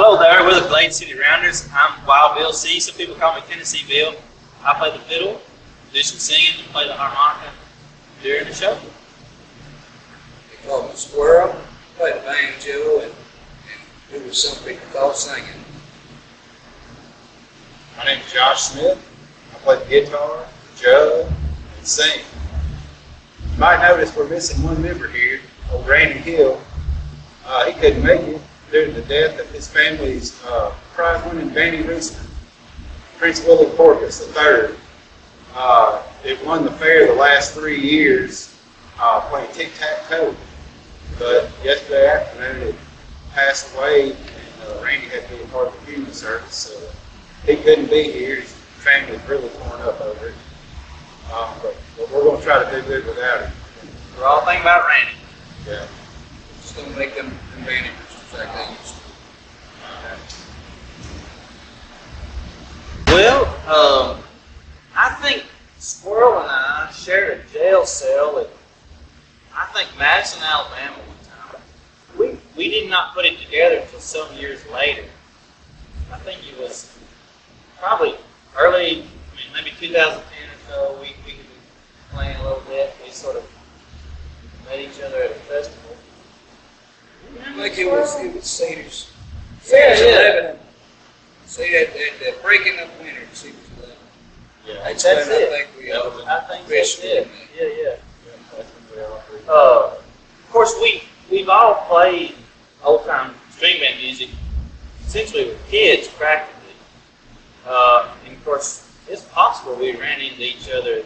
Hello there, we're the Glade City Rounders. I'm Wild Bill C. Some people call me Tennessee Bill. I play the fiddle, do some singing, and play the harmonica during the show. They call me Squirrel, play the banjo, and do what some people call singing. My name is Josh Smith. I play the guitar, jug, and sing. You might notice we're missing one member here, old Randy Hill. He couldn't make it due to the death of his family's prize-winning bandy rooster, Prince Willie Porpoise III. It won the fair the last 3 years playing tic-tac-toe. But yesterday afternoon it passed away, and Randy had to be a part of the funeral service, so he couldn't be here. His family's really torn up over it. But we're going to try to do good without him. We're all thinking about Randy. Yeah. Just don't make them bandy roosters like they used to. Well, I think Squirrel and I shared a jail cell at, I think, Madison, Alabama one time. We did not put it together until some years later. I think it was probably early, maybe 2010 or so. We could be playing a little bit. We sort of met each other at a festival. I think it was Cedars. Yeah. 11. See, at breaking up winter, Cedars 11. Yeah. That's when it. I think we I think that's officially it. met. Yeah. That's when we all agree. Of course, we've all played old time string band music since we were kids, practically. And of course, it's possible we ran into each other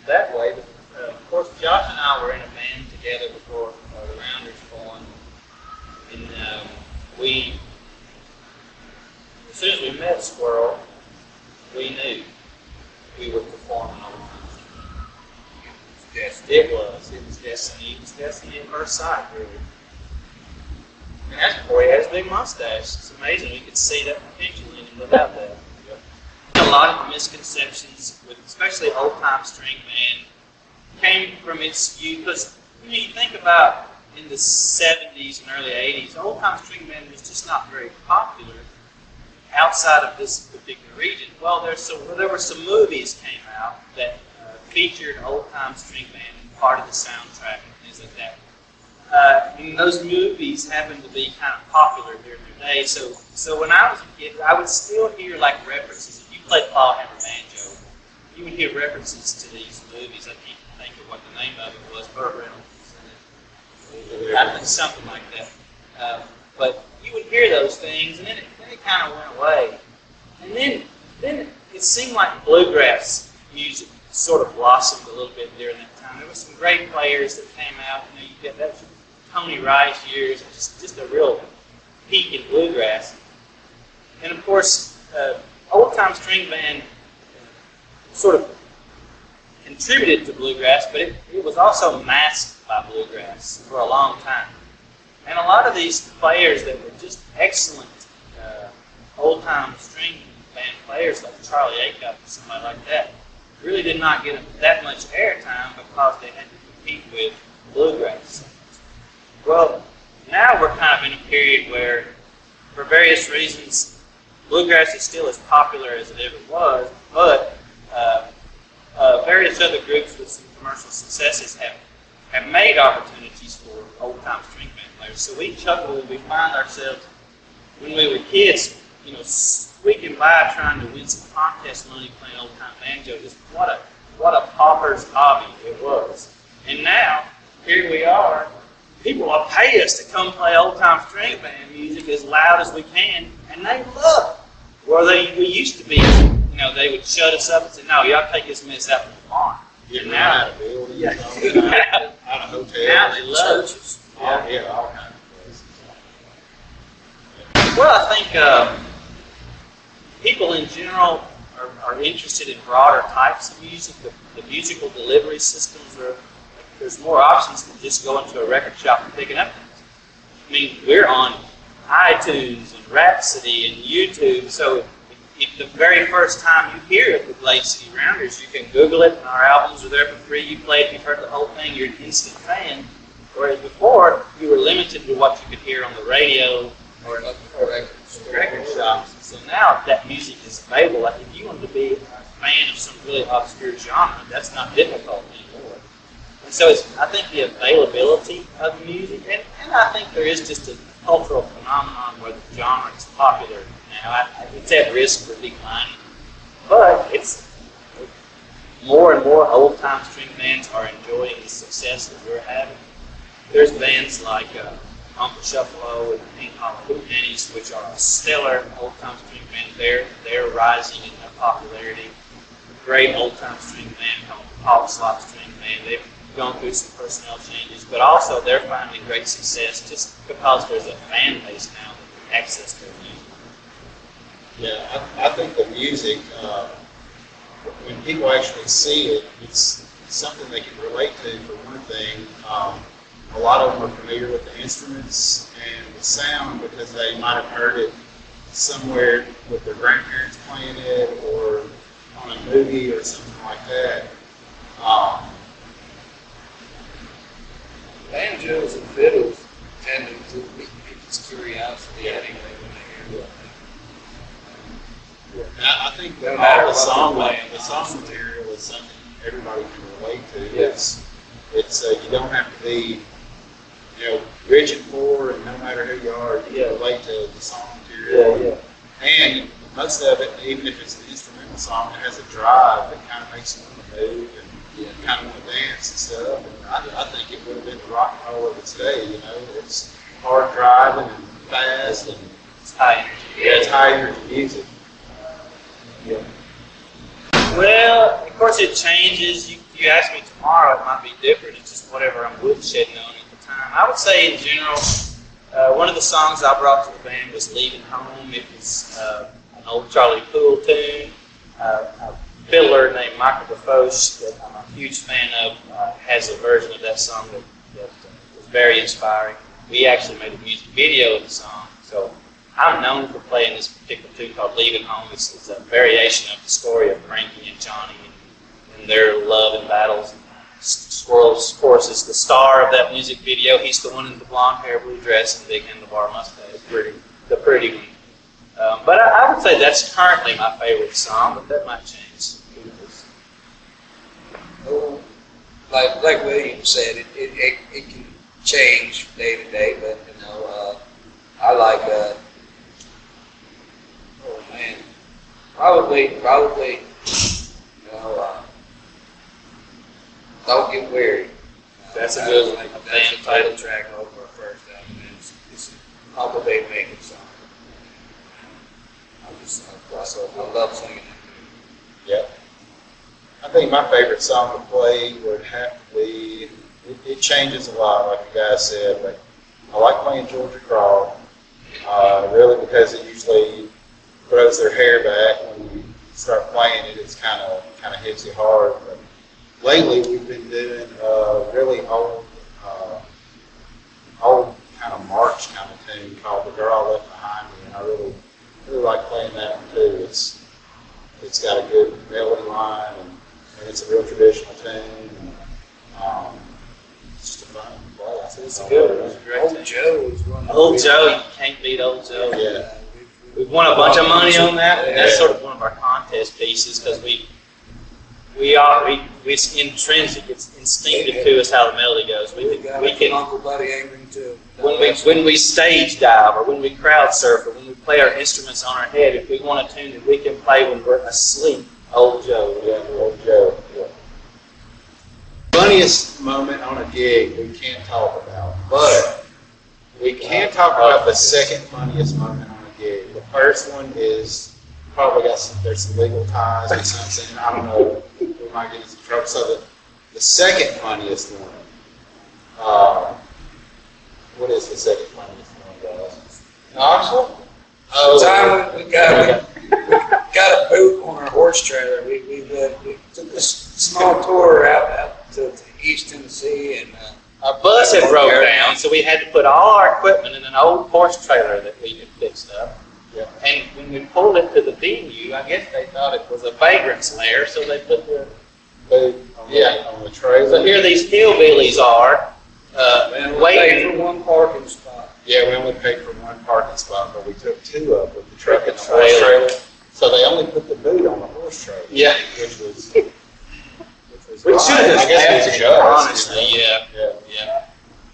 that way. But of course, Josh and I were in a band together before the Rounders formed, and as soon as we met Squirrel, we knew we were performing old time. Yes. It was destiny. It was destiny at first sight, really. And that's before he had his big mustache. It's amazing we could see that potential in him without that. A lot of the misconceptions with especially old-time string band came from its youth. Because you think about in the 70s and early 80s, old-time string band was just not very popular outside of this particular region. Well, there were some movies came out that featured old-time string band and part of the soundtrack and things like that. And those movies happened to be kind of popular during their day. So when I was a kid, I would still hear like references. If you played claw hammer banjo, you would hear references to these movies. I can't think of what the name of it was. Burt Reynolds, I think something like that. But you would hear those things, and then it kind of went away. And then it seemed like bluegrass music sort of blossomed a little bit during that time. There were some great players that came out. You get that Tony Rice years, just a real peak in bluegrass. And of course, old-time string band sort of contributed to bluegrass, but it was also masked by bluegrass for a long time. And a lot of these players that were just excellent old-time string band players like Charlie Acuff or somebody like that really did not get that much airtime because they had to compete with bluegrass. Well, now we're kind of in a period where, for various reasons, bluegrass is still as popular as it ever was, but various other groups with some commercial successes have made opportunities for old-time string band players. So we chuckle when we find ourselves, when we were kids, squeaking by trying to win some contest money playing old-time banjo. Just what a pauper's hobby it was. And now, here we are. People will pay us to come play old-time string band music as loud as we can, and they love it. Well, we used to be, they would shut us up and say, no, y'all take this mess out to the barn. Getting now, out of buildings, out of hotels, now they love churches. it. All kinds of places. Well, I think people in general are interested in broader types of music. The musical delivery systems there's more options than just going to a record shop and picking up things. I mean, we're on iTunes and Rhapsody and YouTube, so if the very first time you hear of the Glade City Rounders, you can Google it, and our albums are there for free. You play it, you've heard the whole thing, you're an instant fan. Whereas before, you were limited to what you could hear on the radio or records. shops. So now that music is available. Like if you wanted to be a fan of some really obscure genre, that's not difficult anymore. And so I think the availability of the music, and I think there is just a cultural phenomenon where the genre is popular now. It's at risk for declining, but it's more and more old-time string bands are enjoying the success that we're having. There's bands like Uncle Shuffalo and Pink Hootenannies, which are a stellar old-time string band. They're rising in their popularity. A great old-time string band called Pop Slop String Band. They've gone through some personnel changes, but also they're finding great success just because there's a fan base now that can access their music. Yeah, I think the music, when people actually see it, it's something they can relate to, for one thing. A lot of them are familiar with the instruments and the sound because they might have heard it somewhere with their grandparents playing it or on a movie or something like that. Banjos and fiddles tend to pique people's curiosity anyway when they hear them. I think No all matter the what song they're playing, the song material is something everybody can relate to. Yes. It's you don't have to be, rich and poor, and no matter who you are, you can relate to the song material. And most of it, even if it's an instrumental song, it has a drive that kind of makes you want to move and kind of want to dance and stuff. And I think it would have been the rock and roll of its day. It's hard driving and fast and It's high energy. it's high energy music. Well, of course it changes. You ask me tomorrow, it might be different. It's just whatever I'm woodshedding on at the time. I would say in general, one of the songs I brought to the band was Leaving Home. It was an old Charlie Poole tune. A fiddler named Michael DeFoe, that I'm a huge fan of, has a version of that song that was very inspiring. We actually made a music video of the song. So I'm known for playing this particular tune called Leaving Home. It's a variation of the story of Frankie and Johnny and their love and battles. Squirrels, of course, is the star of that music video. He's the one in the blonde hair, blue dress, and big handlebar mustache. The pretty one. But I would say that's currently my favorite song, but that might change. Oh, like William said, it can change day to day, but I like probably Don't Get Weary. That's a good one. That's the title track over our first album. It's a Huckleberry Making song. I love singing it. Yeah. I think my favorite song to play would have to be, it changes a lot, like the guy said, but I like playing Georgia Crawl, really because it usually throws their hair back when you start playing it. It's kind of hits you hard. But lately we've been doing really old kind of march kind of tune called The Girl I Left Behind Me, and I really like playing that one too. It's got a good melody line, and it's a real traditional tune. And, it's just a fun play. It's a good one. It's a great Old tune. Joe is one. Old Joe, you can't beat Old Joe. Yeah. We've won a bunch of money on that, and that's sort of one of our contest pieces because it's intrinsic, it's instinctive to us how the melody goes. We can Uncle Buddy Angling too. when we stage dive or when we crowd surf or when we play our instruments on our head, if we want a tune that we can play when we're asleep, Old Joe. Yeah, Old Joe. Yeah. Funniest moment on a gig we can't talk about, but we can talk about the second funniest moment on a gig. The first one is probably there's some legal ties or something. I don't know. We might get into some trouble. So the second funniest one. What is the second funniest one, guys? Knoxville? Oh, Time we got a boot on our horse trailer. We took this small tour out to East Tennessee, and Our bus had broke down, so we had to put all our equipment in an old horse trailer that we had fixed up. Yeah. And when we pulled it to the venue, I guess they thought it was a vagrant's lair, so they put the boot on the trailer. So here these hillbillies are waiting for one parking spot. Yeah, we only paid for one parking spot, but we took two of them. The truck and trailer. So they only put the boot on the horse trailer. Yeah. Which was Which should have I guess happened, it was just, honestly. Yeah.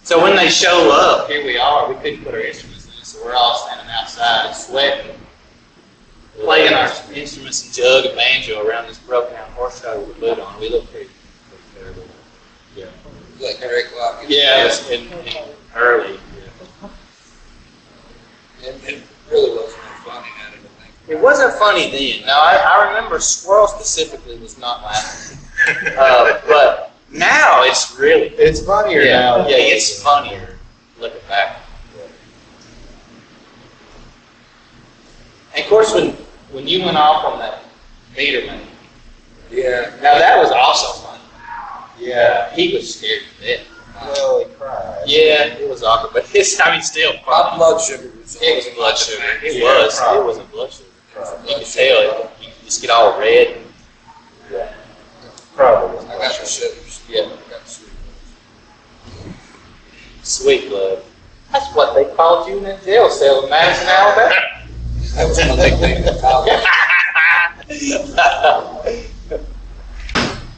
So when they show up, here we are. We couldn't put our instruments in, so we're all standing outside sweating, playing our instruments and jug and banjo around this broke down horse trailer with a boot on. We look pretty terrible. Yeah. Like 3 o'clock. Yeah, and early. And it really wasn't funny at it, I think. It wasn't funny then. Now I remember Squirrel specifically was not laughing, but now it's really It's funnier now. Yeah, it's funnier looking back. And of course, when you went off on that meter man, Yeah. now that was also funny. Yeah. He was scared to death. Well, he cried. Yeah, it was awkward, but still My funny. blood sugar was It was blood sugar. It Yeah, was. probably. It was a blood sugar. You could tell it. You could just get all red. Yeah. Probably. I got the sugars. Yeah. I got the sweet ones. Sweet blood. That's what they called you in that jail cell in Madison, Alabama. That was my nickname in college.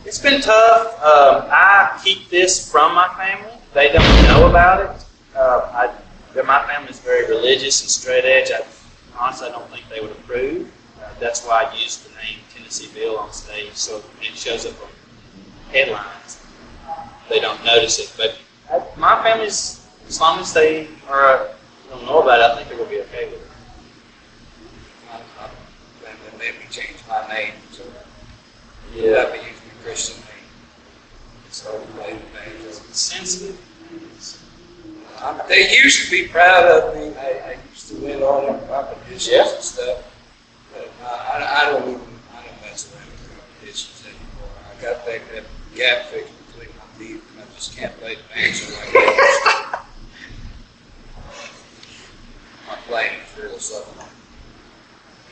It's been tough. I keep this from my family. They don't know about it. My family's very religious and straight edge. Honestly, I don't think they would approve. That's why I used the name Tennessee Bill on stage, so when it shows up on headlines, they don't notice it. But my family's, as long as they don't know about it, I think they're going to be okay with it. They made me change my name, so Yeah. let me use my Christian name. So I played the banjo. Sensitive. They used to be proud of me. I used to win all them competitions Yeah. and stuff. But I don't mess around with competitions anymore. I got that gap fixed between my teeth, and I just can't play the banjo like I used to. My playing is real something.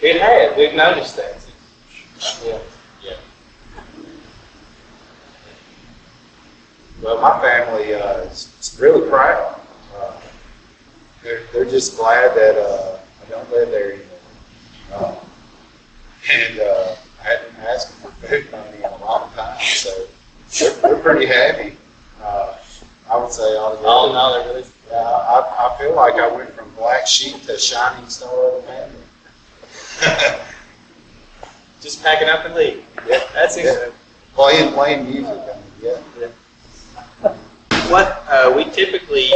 It has. We've noticed that. Yeah. Well, my family is really proud. They're just glad that I don't live there anymore. And I hadn't asked them for food money in a long time, so they're pretty happy. I would say altogether. Oh, no, they're really. I feel like I went from black sheep to shining star of the family. Just packing up and leaving. Yeah. That's it. Playing music. I mean, yeah. What we typically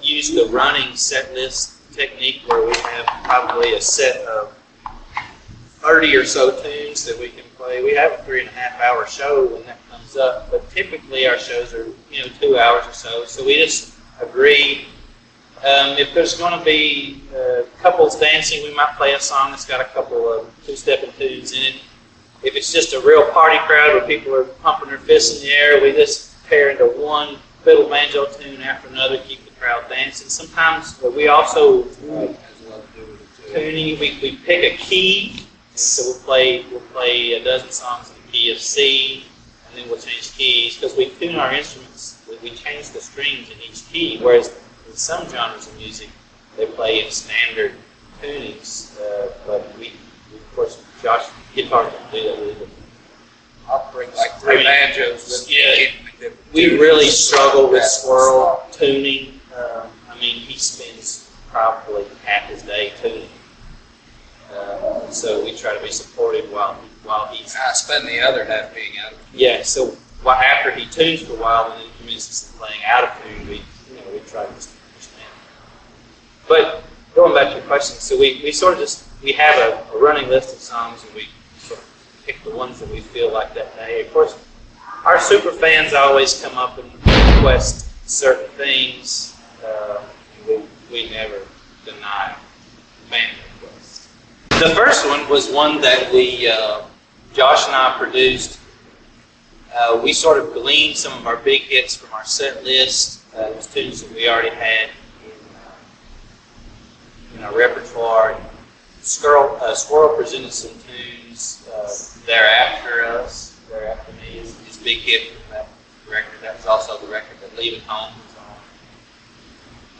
use the running set list technique, where we have probably a set of 30 or so tunes that we can play. We have a 3.5-hour show when that comes up, but typically our shows are 2 hours or so. So we just agree. If there's going to be couples dancing, we might play a song that's got a couple of two-stepping tunes in it. If it's just a real party crowd where people are pumping their fists in the air, we just pair into one fiddle banjo tune after another, keep the crowd dancing. Sometimes we also tuning. We pick a key, so we'll play a dozen songs in the key of C, and then we'll change keys because we tune our instruments. We change the strings in each key, whereas in some genres of music they play in standard tunings. But we of course, Josh guitar can do that really good. I'll bring like 3 banjos with me. Yeah. Keep We really struggle with Squirrel tuning. He spends probably half his day tuning. So we try to be supportive while he's. I spend the other half being out of it. Yeah. So after he tunes for a while, and then commences playing out of tune, we try to just understand. But going back to your question, so we sort of we have a running list of songs, and we sort of pick the ones that we feel like that day. Of course, our super fans always come up and request certain things. We never deny fan requests. The first one was one that Josh and I produced. We sort of gleaned some of our big hits from our set list. Those tunes that we already had in our repertoire. Squirrel presented some tunes. Thereafter Us, Thereafter Me is his big hit from that record. That was also the record that Leaving Home was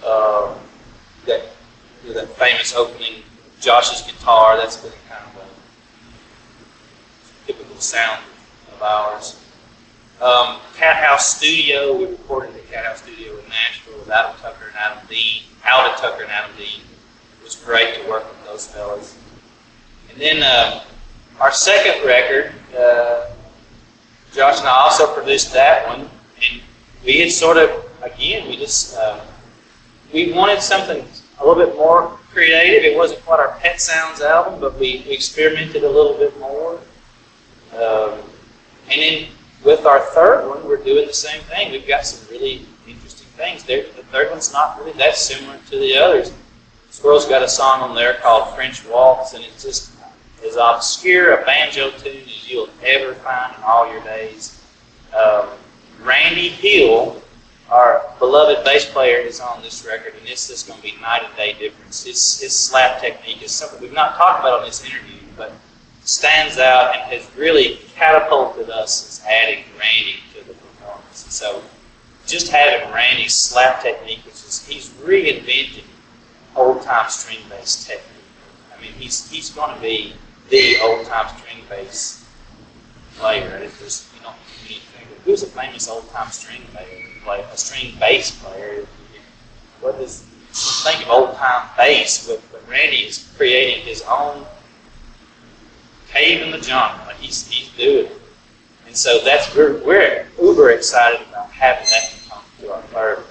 on. That famous opening Josh's guitar. That's been kind of a typical sound of ours. Cat House Studio, we recorded at Cat House Studio in Nashville with Adam Tucker and Adam Dean. Alda Tucker and Adam Dean. It was great to work with those fellas. And then our second record, Josh and I also produced that one. And we had sort of, again, we wanted something a little bit more creative. It wasn't quite our Pet Sounds album, but we experimented a little bit more. And then with our third one, we're doing the same thing. We've got some really interesting things there. The third one's not really that similar to the others. Squirrel's got a song on there called French Waltz, and it's just as obscure a banjo tune as you'll ever find in all your days. Randy Hill, our beloved bass player, is on this record, and it's just going to be night and day difference. His slap technique is something we've not talked about on this interview, but stands out and has really catapulted us as adding Randy to the performance. So just having Randy's slap technique, which is he's reinvented old-time string bass technique. I mean, he's going to be the old-time string bass player. It's just, you know, when you think of who's a famous old-time string player, a string bass player. What does think of old-time bass? But Randy is creating his own cave in the jungle. Like he's doing it, and so we're uber excited about having that come to our third.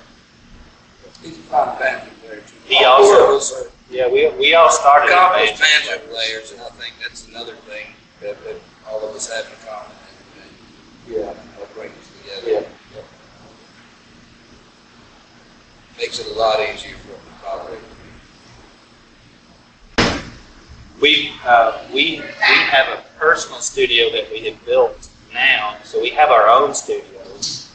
He's a fine banjo player too. He also, yeah, we all started accomplished as banjo players, and I think that's another thing that all of us have in common, and that brings us together. Yeah. Makes it a lot easier for them to tolerate. We have a personal studio that we have built now, so we have our own studios.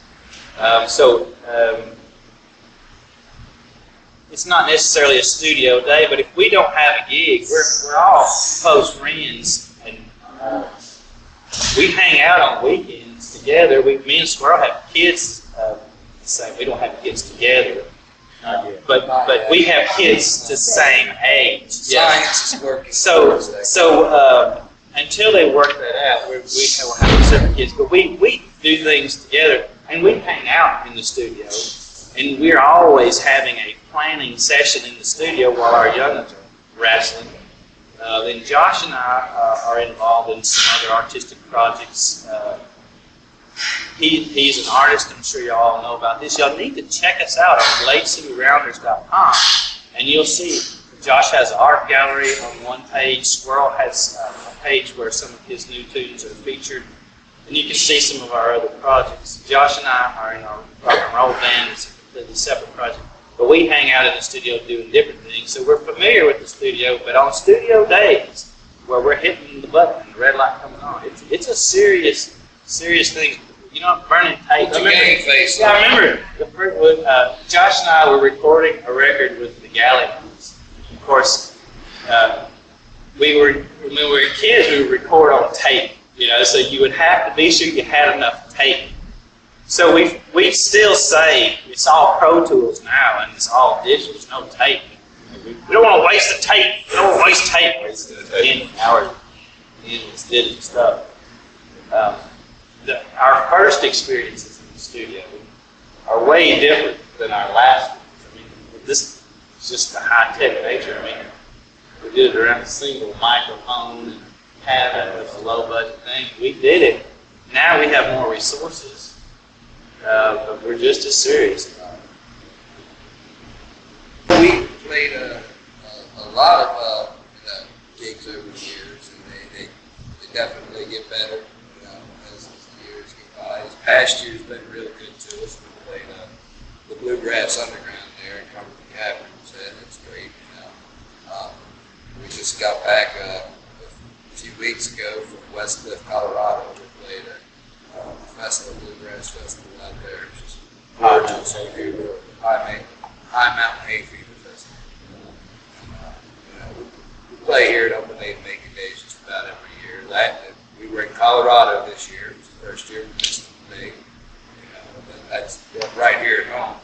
It's not necessarily a studio day, but if we don't have a gig, we're all close friends, and we hang out on weekends together. Me and Squirrel have kids. We don't have kids together. But we have kids the same age. Science is working. So until they work that out, we will have separate kids. But we do things together, and we hang out in the studio, and we're always having a planning session in the studio while our youngins are wrestling. Then Josh and I are involved in some other artistic projects. He's an artist. I'm sure y'all know about this. Y'all need to check us out on GladeCityRounders.com, and you'll see Josh has an art gallery on one page. Squirrel has a page where some of his new tunes are featured, and you can see some of our other projects. Josh and I are in our rock and roll band. It's a completely separate project, but we hang out in the studio doing different things. So we're familiar with the studio, but on studio days where we're hitting the button and the red light coming on, it's a serious thing. You know, burning tape. It's a game face. Yeah, I remember Josh and I were recording a record with the Galleons. Of course, when we were kids, we would record on tape. You know, so you would have to be sure you had enough tape. So we still say it's all Pro Tools now, and it's all digital. There's no tape. We don't want to waste the tape. We don't want to waste tape. It's 10 hours in this digital stuff. Our first experiences in the studio are way different than our last ones. I mean, this is just the high-tech nature. I mean, we did it around a single microphone and cabin with a low-budget thing. We did it. Now we have more resources, but we're just as serious about it. We played a lot of gigs over the years, and they definitely get better. This past year's been real good to us. We played the Bluegrass Underground there and covered the Cavern set. It's great. We just got back a few weeks ago from West Cliff, Colorado. We played a Bluegrass Festival out there. It's just gorgeous. High Mountain Hay Fever Festival. We play here at Open Aid Making Days just about every year. We were in Colorado this year. It was the first year we missed the big. That's right here at home.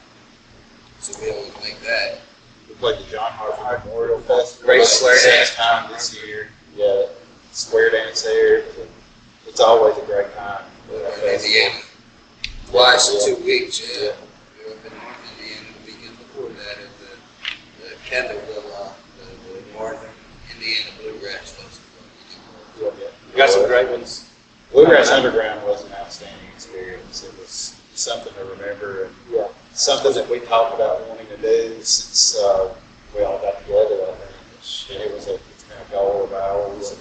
So we always make that. We played the John Harvard Memorial Festival. great Square success dance time this year. Yeah, square dance there. It's always a great time. In Indiana, twice in 2 weeks. Yeah. We were up in North Indiana the weekend before that at the Kendallville, the Northern Indiana Bluegrass Festival. We got some great ones. Bluegrass Underground was an outstanding experience. It was something to remember, and something that we talked about wanting to do since we all got together. I think it's been a goal of ours.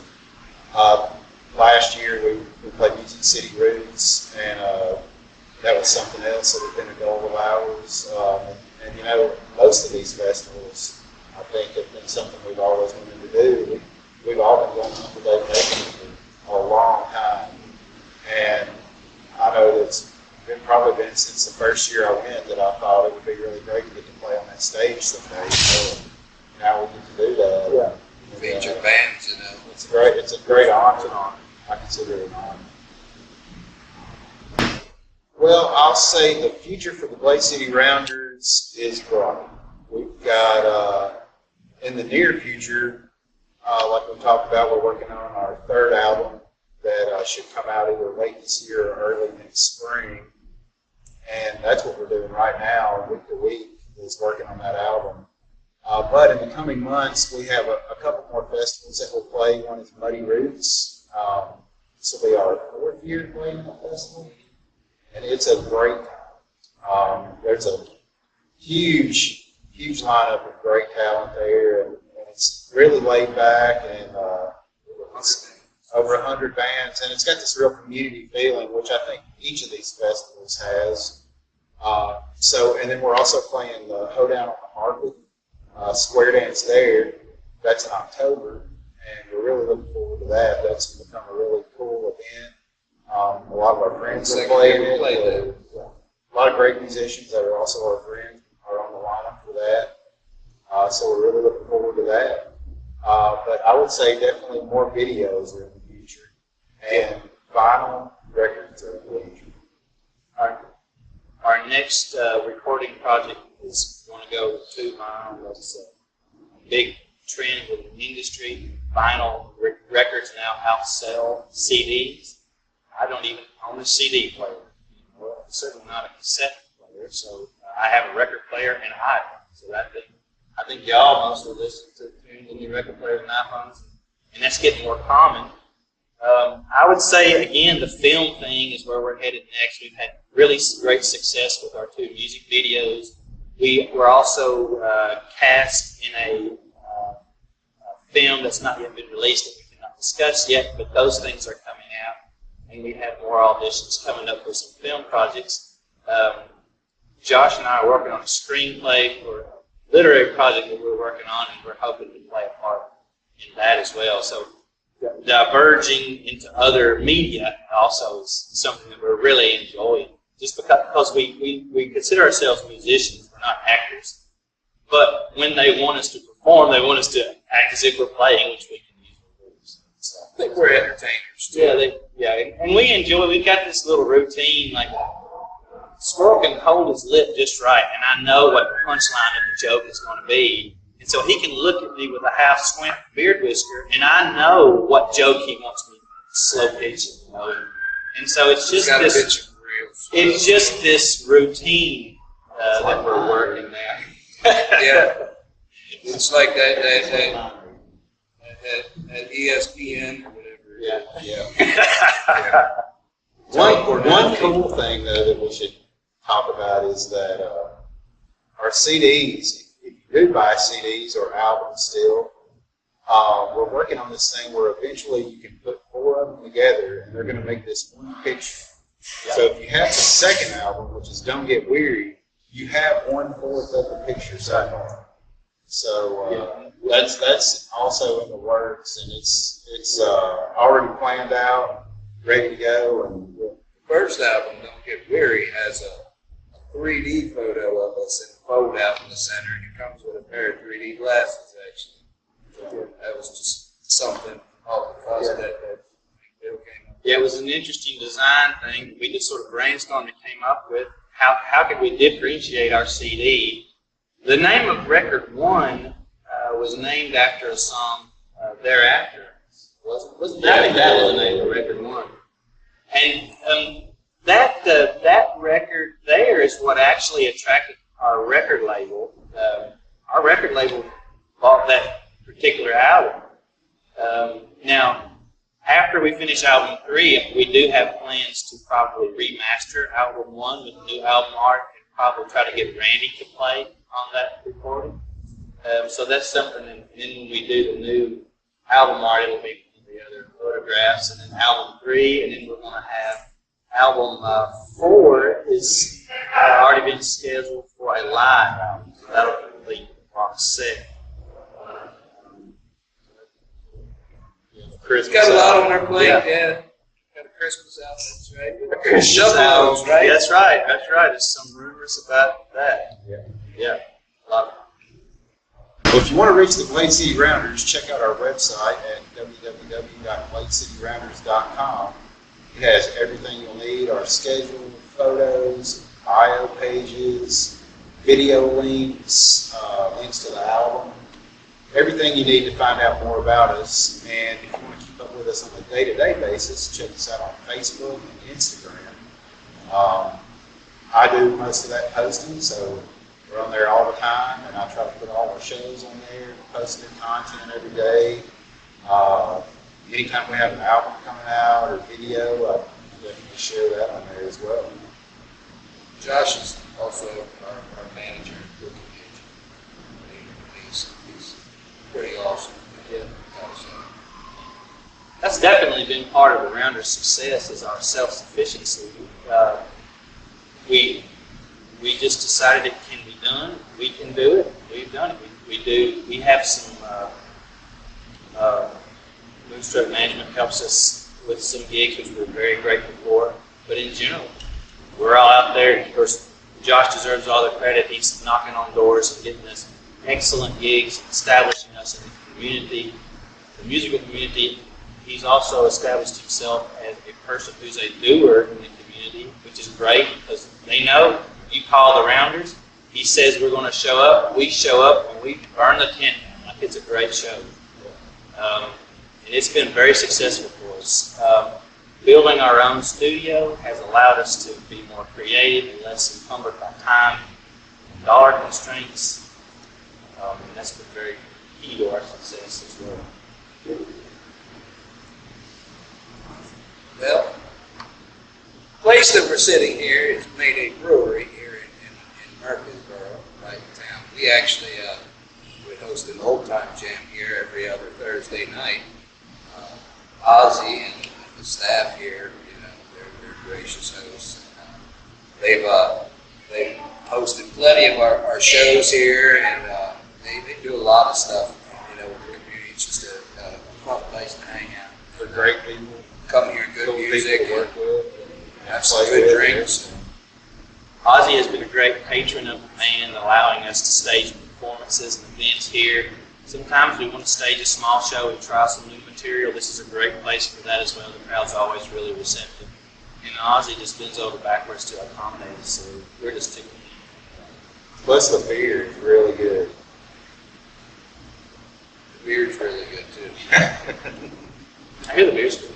Last year we played Music City Roots, and that was something else that had been a goal of ours. And you know, most of these festivals, I think, have been something we've always wanted to do. We've all been going on for Dave Nation for a long time, and I know that it's probably been since the first year I went that I thought it would be really great to get to play on that stage someday. So now we get to do that. Yeah. Feature bands, you know. It's a great honor. I consider it an honor. Well, I'll say the future for the Glade City Rounders is bright. We've got, in the near future, like we talked about, we're working on our third album that should come out either late this year or early next spring. And that's what we're doing right now, week to week, is working on that album. But in the coming months, we have a couple more festivals that we'll play. One is Muddy Roots. This will be our 4th year playing that festival. And it's a great time. There's a huge lineup of great talent there. And it's really laid back, and it's over 100 bands. And it's got this real community feeling, which I think each of these festivals has. And then we're also playing the Hoedown on the Market. Square dance there. That's in October, and we're really looking forward to that. That's become a really cool event. A lot of our friends are playing it. A lot of great musicians that are also our friends are on the lineup for that. So we're really looking forward to that. But I would say definitely more videos are in the future, and vinyl records are in the future. Our next recording project is going to go 2 vinyl. That's a big trend in the industry. Vinyl records now outsell CDs. I don't even own a CD player. Well, certainly not a cassette player. So I have a record player and iPhone. So I think y'all mostly listen to tunes in your record players and iPhones, and that's getting more common. I would say, again, the film thing is where we're headed next. We've had really great success with our 2 music videos. We were also cast in a film that's not yet been released that we cannot discuss yet, but those things are coming out, and we have more auditions coming up for some film projects. Josh and I are working on a screenplay for a literary project that we're working on, and we're hoping to play a part in that as well. So diverging into other media also is something that we're really enjoying, just because we consider ourselves musicians, we're not actors. But when they want us to perform, they want us to act as if we're playing, which we can usually do. So I think we're entertainers too. And we enjoy. We've got this little routine, like Squirrel can hold his lip just right, and I know what the punchline of the joke is going to be. And so he can look at me with a half squint beard whisker, and I know what joke he wants me to slow pitch. And so it's just this routine that we're working now. Yeah, it's like that ESPN or whatever. Yeah. One cool thing though that we should talk about is that our CDs. If you do buy CDs or albums still, we're working on this thing where eventually you can put 4 of them together and they're going to make this one picture. So if you have the second album, which is Don't Get Weary, you have 1/4 of the picture side by. So that's also in the works, and it's already planned out, ready to go. And the first album, Don't Get Weary, has a 3D photo of us in fold out in the center, and it comes with a pair of 3D glasses, actually. So that was just something off the fuss that Bill came up with. Yeah, it was an interesting design thing. We just sort of brainstormed and came up with how could we differentiate our CD. The name of record 1 was named after a song thereafter. Wasn't I think that was the name of record one. And that record there is what actually attracted our record label. Our record label bought that particular album. Now, after we finish album 3, we do have plans to probably remaster album 1 with new album art and probably try to get Randy to play on that recording. So that's something, and then when we do the new album art, it'll be the other photographs, and then album 3, and then we're going to have album 4 is already been scheduled for a live album. So that'll complete box set. Christmas got a lot on our plate, yeah. Got a Christmas album, that's right. A Christmas album, right? That's right. There's some rumors about that. Yeah. A lot of Well, if you want to reach the Glade City Rounders, check out our website at www.gladecityrounders.com. It has everything you'll need, our schedule, photos, bio pages, video links, links to the album, everything you need to find out more about us. And if you want to keep up with us on a day-to-day basis, check us out on Facebook and Instagram. I do most of that posting, so we're on there all the time, and I try to put all our shows on there, post new content every day. Anytime we have an album coming out or video, I definitely share that on there as well. Josh is also our manager at Booking Agent. He's pretty awesome. Yeah. That's definitely been part of the Rounders' success is our self-sufficiency. We just decided it can be done. We can do it. We've done it. We have some Moonstruck Management helps us with some gigs, which we're very grateful for. But in general, we're all out there. Of course, Josh deserves all the credit. He's knocking on doors and getting us excellent gigs, establishing us in the community, the musical community. He's also established himself as a person who's a doer in the community, which is great because they know you call the Rounders. He says we're going to show up. We show up and we burn the tent down like it's a great show. And it's been very successful for us. Building our own studio has allowed us to be more creative and less encumbered by time and dollar constraints. And that's been very key to our success as well. Well, the place that we're sitting here is Mayday Brewery here in Murfreesboro, right in town. We actually we host an old time jam here every other Thursday night. Ozzy and the staff here, they're gracious hosts. They've hosted plenty of our shows here, and they do a lot of stuff, with the community. It's just a fun place to hang out. They're great people. Come hear good Cool music, people to work with, have some good drinks. Ozzy has been a great patron of the band, allowing us to stage performances and events here. Sometimes we want to stage a small show and try some new material. This is a great place for that as well. The crowd's always really receptive. And Ozzy just bends over backwards to accommodate us, so we're just tickled. Plus the beer is really good. The beer's really good too. I hear the beer's good.